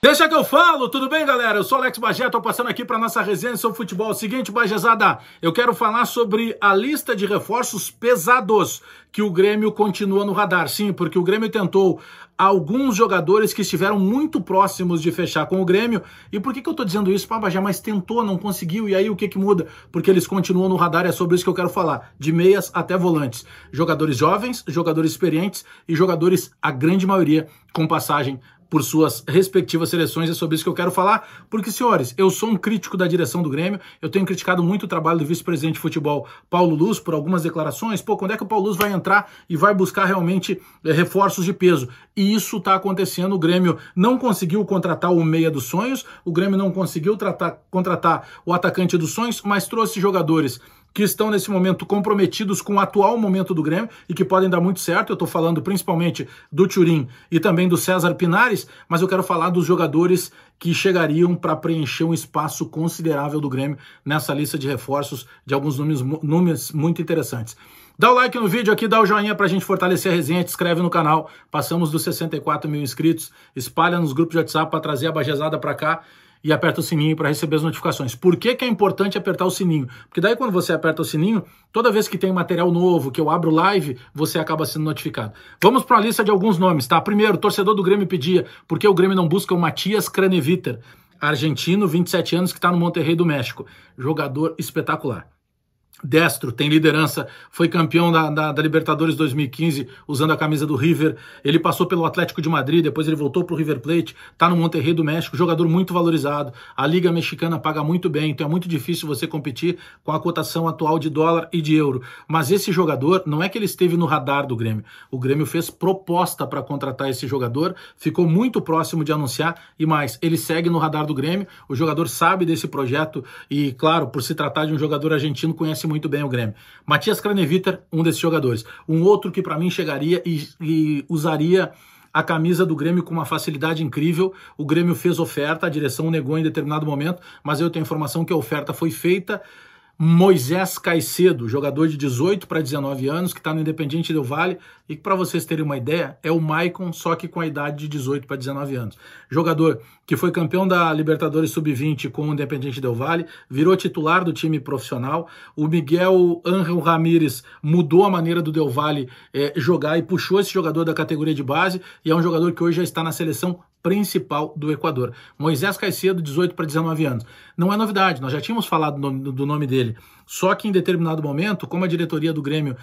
Deixa que eu falo, tudo bem, galera? Eu sou Alex Bagé, tô passando aqui para nossa resenha sobre futebol. Seguinte, Bagezada, eu quero falar sobre a lista de reforços pesados que o Grêmio continua no radar. Sim, porque o Grêmio tentou alguns jogadores que estiveram muito próximos de fechar com o Grêmio. E por que eu tô dizendo isso? Pá, Bagé, mas tentou, não conseguiu. E aí o que muda? Porque eles continuam no radar, é sobre isso que eu quero falar. De meias até volantes. Jogadores jovens, jogadores experientes e jogadores, a grande maioria, com passagem por suas respectivas seleções. É sobre isso que eu quero falar, porque, senhores, eu sou um crítico da direção do Grêmio, eu tenho criticado muito o trabalho do vice-presidente de futebol, Paulo Luz, por algumas declarações. Pô, quando é que o Paulo Luz vai entrar e vai buscar realmente reforços de peso? E isso tá acontecendo. O Grêmio não conseguiu contratar o meia dos sonhos, o Grêmio não conseguiu contratar o atacante dos sonhos, mas trouxe jogadores que estão nesse momento comprometidos com o atual momento do Grêmio e que podem dar muito certo. Eu estou falando principalmente do Thurim e também do César Pinares, mas eu quero falar dos jogadores que chegariam para preencher um espaço considerável do Grêmio nessa lista de reforços de alguns nomes muito interessantes. Dá o like no vídeo aqui, dá o joinha pra gente fortalecer a resenha, te inscreve no canal, passamos dos 64 mil inscritos, espalha nos grupos de WhatsApp para trazer a Bagezada para cá, e aperta o sininho para receber as notificações. Por que é importante apertar o sininho? Porque daí quando você aperta o sininho, toda vez que tem material novo, que eu abro live, você acaba sendo notificado. Vamos para a lista de alguns nomes, tá? Primeiro, o torcedor do Grêmio pedia, por que o Grêmio não busca o Matias Craneviter, argentino, 27 anos, que está no Monterrey do México. Jogador espetacular. Destro, tem liderança, foi campeão da Libertadores 2015 usando a camisa do River. Ele passou pelo Atlético de Madrid, depois ele voltou para o River Plate, tá no Monterrey do México, jogador muito valorizado. A Liga Mexicana paga muito bem, então é muito difícil você competir com a cotação atual de dólar e de euro. Mas esse jogador, não é que ele esteve no radar do Grêmio. O Grêmio fez proposta para contratar esse jogador, ficou muito próximo de anunciar e mais, ele segue no radar do Grêmio. O jogador sabe desse projeto e, claro, por se tratar de um jogador argentino, conhece muito bem o Grêmio. Matias Craneviter, um desses jogadores. Um outro que para mim chegaria e usaria a camisa do Grêmio com uma facilidade incrível. O Grêmio fez oferta, a direção negou em determinado momento, mas eu tenho informação que a oferta foi feita. Moisés Caicedo, jogador de 18 para 19 anos, que está no Independiente Del Valle, e que, para vocês terem uma ideia, é o Maicon, só que com a idade de 18 para 19 anos. Jogador que foi campeão da Libertadores Sub-20 com o Independiente Del Valle, virou titular do time profissional. O Miguel Ángel Ramírez mudou a maneira do Del Valle jogar e puxou esse jogador da categoria de base, e é um jogador que hoje já está na seleção principal do Equador. Moisés Caicedo, 18 para 19 anos. Não é novidade, nós já tínhamos falado do nome dele, só que em determinado momento, como a diretoria do Grêmio,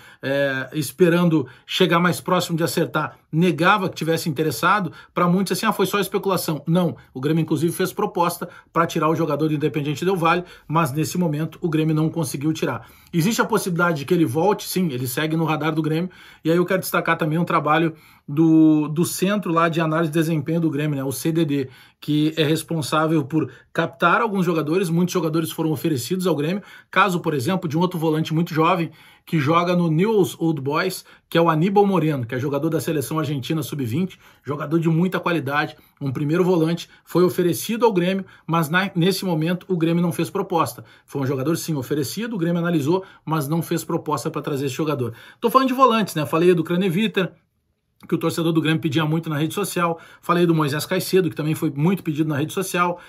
esperando chegar mais próximo de acertar, negava que tivesse interessado, para muitos assim, foi só especulação. Não, o Grêmio inclusive fez proposta para tirar o jogador do Independiente Del Valle, mas nesse momento o Grêmio não conseguiu tirar. Existe a possibilidade de que ele volte, sim, ele segue no radar do Grêmio, e aí eu quero destacar também um trabalho do Centro lá de Análise de Desempenho do Grêmio, né, o CDD, que é responsável por captar alguns jogadores. Muitos jogadores foram oferecidos ao Grêmio. Caso, por exemplo, de um outro volante muito jovem que joga no Newell's Old Boys, que é o Aníbal Moreno, que é jogador da seleção argentina sub-20, jogador de muita qualidade, um primeiro volante, foi oferecido ao Grêmio, mas nesse momento o Grêmio não fez proposta. Foi um jogador, sim, oferecido, o Grêmio analisou, mas não fez proposta para trazer esse jogador. Tô falando de volantes, né? Falei do Craneviter, que o torcedor do Grêmio pedia muito na rede social. Falei do Moisés Caicedo, que também foi muito pedido na rede social.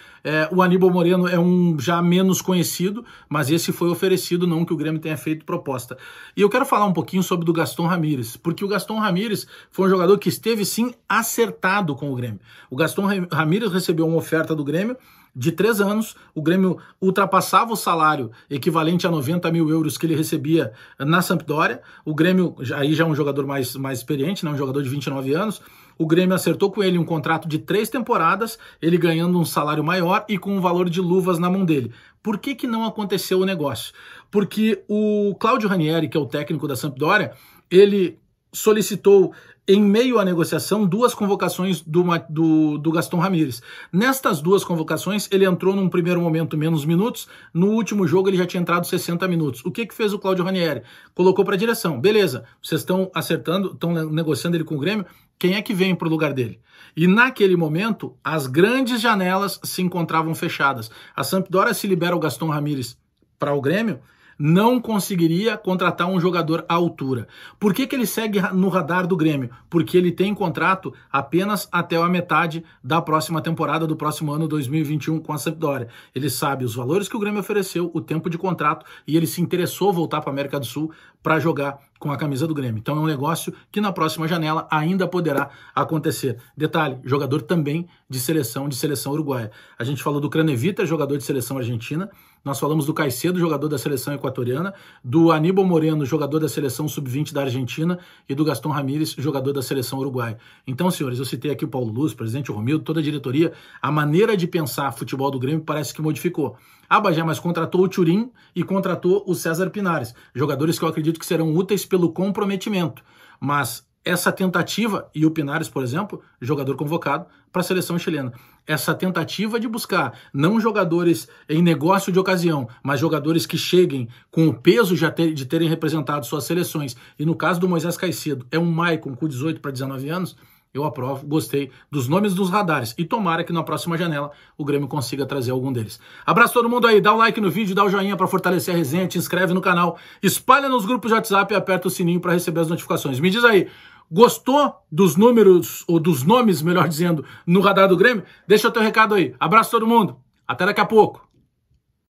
O Aníbal Moreno é um já menos conhecido, mas esse foi oferecido, não que o Grêmio tenha feito proposta. E eu quero falar um pouquinho sobre do Gaston Ramírez, porque o Gaston Ramírez foi um jogador que esteve, sim, acertado com o Grêmio. O Gaston Ramírez recebeu uma oferta do Grêmio de 3 anos, o Grêmio ultrapassava o salário equivalente a 90 mil euros que ele recebia na Sampdoria. O Grêmio, aí já é um jogador mais experiente, né? Um jogador de 29 anos. O Grêmio acertou com ele um contrato de 3 temporadas, ele ganhando um salário maior e com um valor de luvas na mão dele. Por que não aconteceu o negócio? Porque o Claudio Ranieri, que é o técnico da Sampdoria, ele solicitou, em meio à negociação, 2 convocações do Gaston Ramírez. Nestas 2 convocações, ele entrou num primeiro momento menos minutos, no último jogo ele já tinha entrado 60 minutos. O que fez o Claudio Ranieri? Colocou para a direção, beleza, vocês estão acertando, estão negociando ele com o Grêmio, quem é que vem para o lugar dele? E naquele momento, as grandes janelas se encontravam fechadas. A Sampdoria se libera o Gaston Ramírez para o Grêmio, não conseguiria contratar um jogador à altura. Por que ele segue no radar do Grêmio? Porque ele tem contrato apenas até a metade da próxima temporada do próximo ano 2021 com a Sampdoria. Ele sabe os valores que o Grêmio ofereceu, o tempo de contrato, e ele se interessou voltar para a América do Sul para jogar com a camisa do Grêmio. Então é um negócio que na próxima janela ainda poderá acontecer. Detalhe, jogador também de seleção uruguaia. A gente falou do Cranevita, jogador de seleção argentina. Nós falamos do Caicedo, jogador da seleção equatoriana, do Aníbal Moreno, jogador da seleção sub-20 da Argentina, e do Gastão Ramírez, jogador da seleção uruguaia. Então, senhores, eu citei aqui o Paulo Luz, o presidente Romildo, toda a diretoria. A maneira de pensar futebol do Grêmio parece que modificou. A Bagé mas contratou o Thurim e contratou o César Pinares, jogadores que eu acredito que serão úteis pelo comprometimento. Mas essa tentativa, e o Pinares, por exemplo, jogador convocado para a seleção chilena, essa tentativa de buscar não jogadores em negócio de ocasião, mas jogadores que cheguem com o peso de terem representado suas seleções, e no caso do Moisés Caicedo, é um Maicon com 18 para 19 anos, eu aprovo, gostei dos nomes dos radares, e tomara que na próxima janela o Grêmio consiga trazer algum deles. Abraço todo mundo aí, dá o like no vídeo, dá o joinha para fortalecer a resenha, te inscreve no canal, espalha nos grupos de WhatsApp e aperta o sininho para receber as notificações. Me diz aí, gostou dos números, ou dos nomes, melhor dizendo, no radar do Grêmio? Deixa o teu recado aí. Abraço todo mundo, até daqui a pouco.